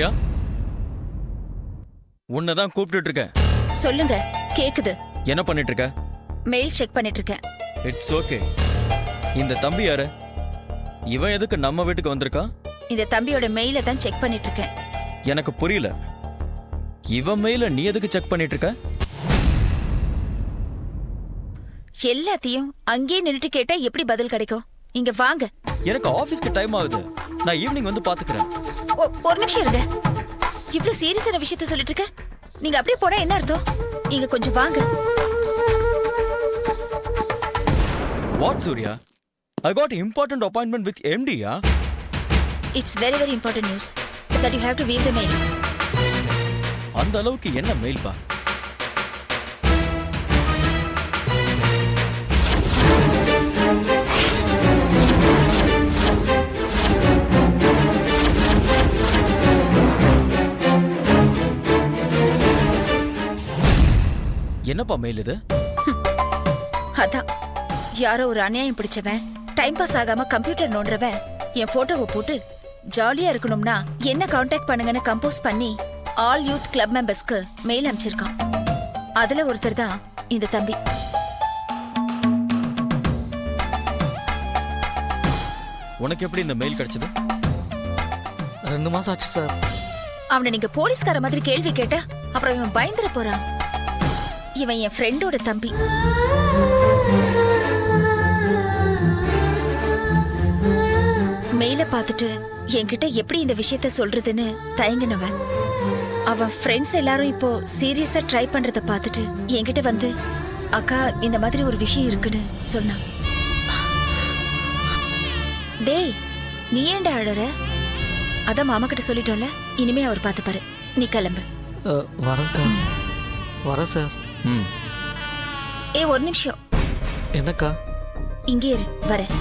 சூர்யா, உன்னதான் கூப்பிட்டு இருக்கேன். சொல்லுங்க, கேக்குது. என்ன பண்ணிட்டு இருக்க? மெயில் செக் பண்ணிட்டு இருக்கேன். It's okay. இந்த தம்பி யாரு? இவன் எதுக்கு நம்ம வீட்டுக்கு வந்திருக்கான்? இந்த தம்பியோட மெயில தான் செக் பண்ணிட்டு இருக்கேன். எனக்கு புரியல. இவன் மெயில நீ எதுக்கு செக் பண்ணிட்டு இருக்க? எல்லாத்தையும் அங்கேயே நின்னுட்டு கேட்டா எப்படி பதில் கிடைக்கும்? இங்க வாங்க. எனக்கு ஆபீஸ்க்கு டைம் ஆகுது. நான் ஈவினிங் வந்து பாத்துக்கிறேன். ஒரு நிமிஷம் இருங்க. இவ்ளோ சீரியஸான விஷயத்த சொல்லிட்டு இருக்க. நீங்க அப்படியே போனா என்ன அர்த்தம்? இங்க கொஞ்சம் வாங்க. What, Surya? I got an important appointment with MD, yeah? It's very very important news that you have to read the mail. அந்த அளவுக்கு என்ன மெயில் பா? என்னப்பா மெயில் இது? அதான் யாரோ ஒரு அநியாயம் பிடிச்சவன் டைம் பாஸ் ஆகாம கம்ப்யூட்டர் நோண்டுறவன் என் போட்டோவை போட்டு ஜாலியா இருக்கணும்னா என்ன காண்டாக்ட் பண்ணுங்கன்னு கம்போஸ் பண்ணி ஆல் யூத் கிளப் மெம்பர்ஸ்க்கு மெயில் அனுப்பிச்சிருக்கான். அதுல ஒருத்தர் தான் இந்த தம்பி. உனக்கு எப்படி இந்த மெயில் கிடைச்சது? 2 மாசம் ஆச்சு சார். அவனை நீங்க போலீஸ்கார மாதிரி கேள்வி கேட்ட அப்புறம் இவன் பயந்துட போறான். இவன் என் ஃப்ரெண்டோட தம்பி. மெயில பார்த்துட்டு என்கிட்ட எப்படி இந்த விஷயத்த சொல்றதுன்னு தயங்கினவன். அவன் ஃப்ரெண்ட்ஸ் எல்லாரும் இப்போ சீரியஸா ட்ரை பண்றத பார்த்துட்டு என்கிட்ட வந்து அக்கா இந்த மாதிரி ஒரு விஷயம் இருக்குன்னு சொன்னான். டேய், நீ ஏன்டா அழற? அதான் மாமா கிட்ட சொல்லிட்டோம்ல, இனிமே அவர் பார்த்துப்பாரு. நீ கிளம்பு. வரேன்க்கா. வரேன் சார். ஒரு நிமிஷம். என்னக்கா? இங்கே இரு, வரேன்.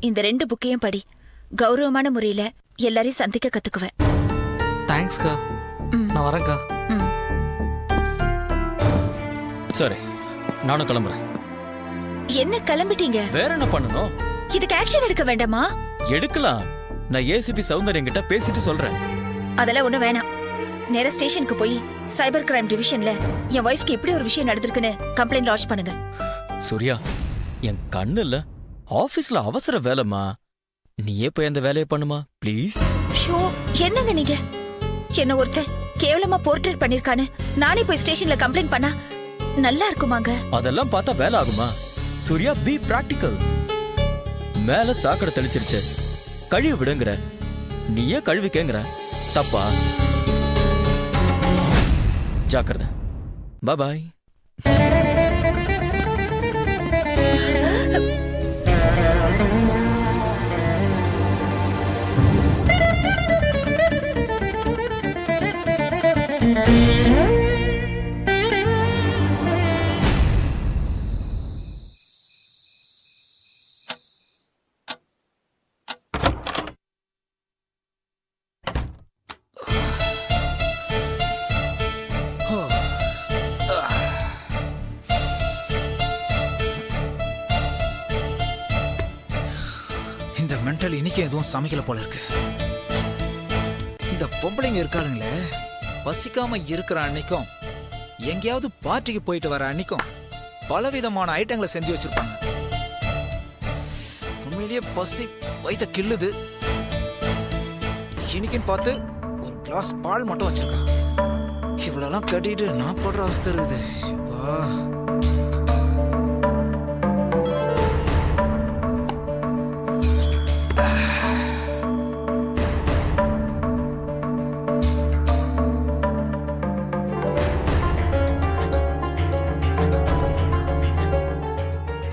இந்த 2 புக்கையும் படி. கௌரவமான முறையில எல்லாரையும் சந்திக்க கத்துக்குவேன். தேங்க்ஸ்க்கா. நான் வரேன்க்கா. சரி, நானும் கிளம்புறேன். என்ன கிளம்பிட்டீங்க? வேற என்ன பண்ணணும்? இதுக்கு ஆக்ஷன் எடுக்க வேண்டாமா? எடுக்கலாம். நான் ஏசிபி சௌந்தர்யம் கிட்ட பேசிட்டு சொல்றேன். அதெல்லாம் ஒண்ணு வேணாம். நேரா ஸ்டேஷனுக்கு போய் சைபர் கிரைம் டிவிஷன்ல என் ஒய்ஃப்க்கு இப்படி ஒரு விஷயம் நடந்திருக்குன்னு கம்ப்ளைண்ட் லாட்ஜ் பண்ணுங்க. சூர்யா, என் கண்ணு இல்ல, ஆபீஸ்ல அவசர வேலைமா. நீயே போய் அந்த வேலையை பண்ணுமா ப்ளீஸ். ஷோ, என்னங்க நீங்க? என்ன ஒருத்தன் கேவலமா போர்ட்ரேட் பண்ணிருக்கானு நானே போய் ஸ்டேஷன்ல கம்ப்ளைண்ட் பண்ணா நல்லா இருக்குமாங்க? அதெல்லாம் பார்த்தா வேலை ஆகுமா? Surya, be practical. மேல சாக்கடை தெளிச்சிருச்சு, கழுவி விடுங்கிற. நீயே கழுவிக்கேங்கிற. தப்பா? ஜாக்கிரதை. பாய். இந்த மென்டல் இன்னைக்கு எதுவும் சமைக்கல போல இருக்கு. இந்த பொம்பளைங்க இருக்காளுங்களே, பசிக்காம இருக்கிற அன்னைக்கும் எங்கேயாவது பார்ட்டிக்கு போயிட்டு வர அன்னைக்கும் பலவிதமான ஐட்டங்களை செஞ்சு வச்சிருப்பாங்க. உண்மையிலேயே பசி வயித்த கிள்ளுது. இன்னைக்குன்னு பார்த்து ஒரு கிளாஸ் பால் மட்டும் வச்சிருக்கான். இவ்வளவுலாம் கட்டிட்டு நான் படுற அவஸ்தை இருக்குது.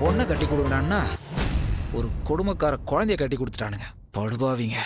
பொண்ணை கட்டி கொடுக்குறான்னா ஒரு கொடுமைக்கார குழந்தைய கட்டி கொடுத்துட்டானுங்க. படுபாவிங்க.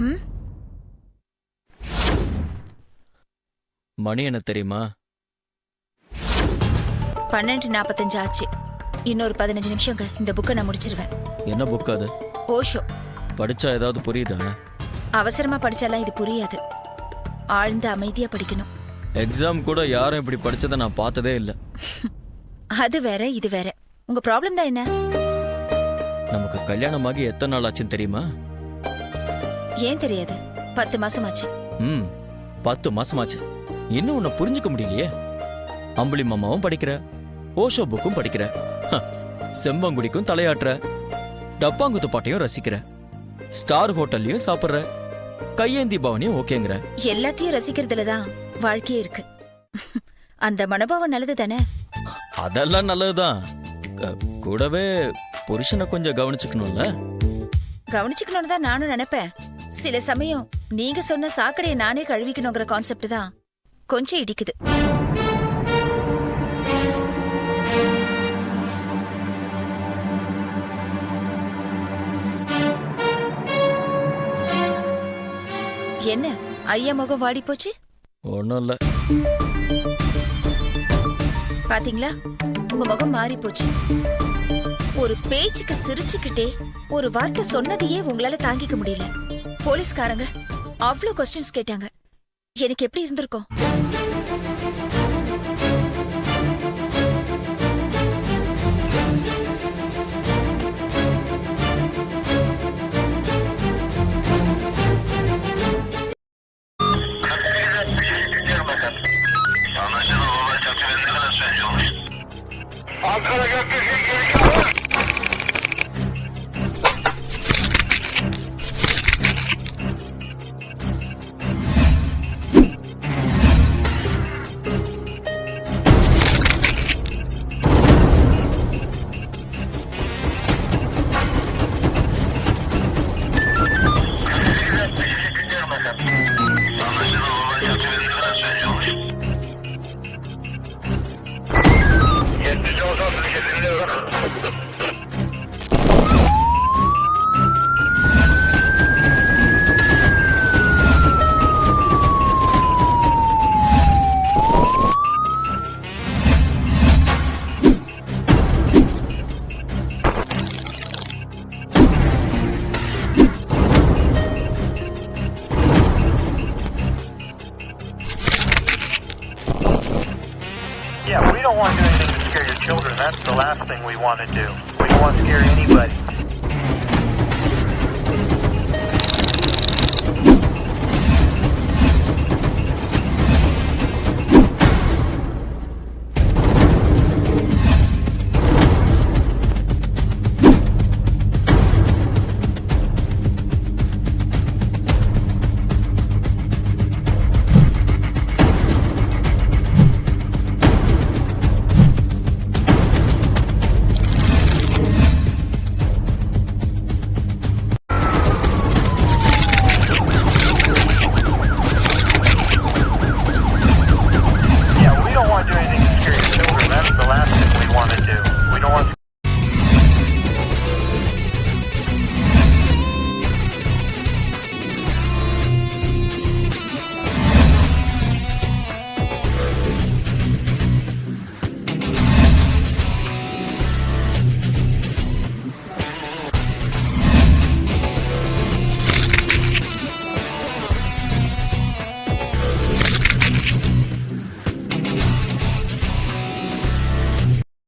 ம் மணி என்ன தெரியுமா? 12:45 ஆச்சு. இன்னொரு 15 நிமிஷங்க இந்த புக்கை நான் முடிச்சிருவேன். என்ன புக் அது? ஓஷோ. படிச்சா ஏதாவது புரியுதா? அவசரமா படிச்சாலாம் இது புரியாது. ஆழ்ந்த அமைதியா படிக்கணும். எக்ஸாம் கூட யாரும் இப்படி படிச்சதை நான் பார்த்ததே இல்லை. அது வேற இது வேற. உங்க ப்ராப்ளம் தான் என்ன? நமக்கு கல்யாணமாகி எத்தனை நாள் ஆச்சுன்னு தெரியுமா? ஏன் தெரியாது? 10 மாசம் ஆச்சு. 10 மாசமாச்சு. இன்னும் உன்னை புரிஞ்சுக்க முடியலையே. அம்புலி மாமாவும் படிக்கிற, ஓஷோ புக்கும் படிக்கிற, செம்பங்குடிக்கும் தலையாட்டுற, டப்பாங்குத்து பாட்டையும் ரசிக்கிற, ஸ்டார் ஹோட்டல்லையும் சாப்பிடுற, கையேந்தி பவனியும் ஓகேங்கிற. எல்லாத்தையும் ரசிக்கிறதுல தான் வாழ்க்கையே இருக்கு. அந்த மனோபாவம் நல்லது தானே? அதெல்லாம் நல்லதுதான். கூடவே புருஷனை கொஞ்சம் கவனிச்சுக்கணும்ல. கவனிச்சுக்கணும்னு தான் நானும் நினைப்பேன். சில சமயம் நீங்க சொன்ன சாக்கடையை நானே கழுவிக்கணுங்கிற கான்செப்ட் தான் கொஞ்சம் இடிக்குது. என்ன ஐயா முகம் வாடி போச்சு? ஒன்றும் இல்லை. பாத்தீங்களா, உங்க முகம் மாறி போச்சு. ஒரு பேச்சுக்கு சிரிச்சுக்கிட்டே ஒரு வார்த்தை சொன்னதையே உங்களால தாங்கிக்க முடியல. போலீஸ்காரங்க அவ்வளவு கொஸ்டின்ஸ் கேட்டாங்க. எனக்கு எப்படி இருந்திருக்கும்? Yeah, we don't want to do anything to scare your children. That's the last thing we want to do. We don't want to scare anybody.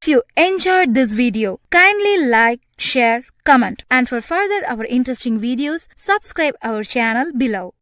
If you enjoyed this video, kindly like, share, comment, and for further our interesting videos, subscribe our channel below.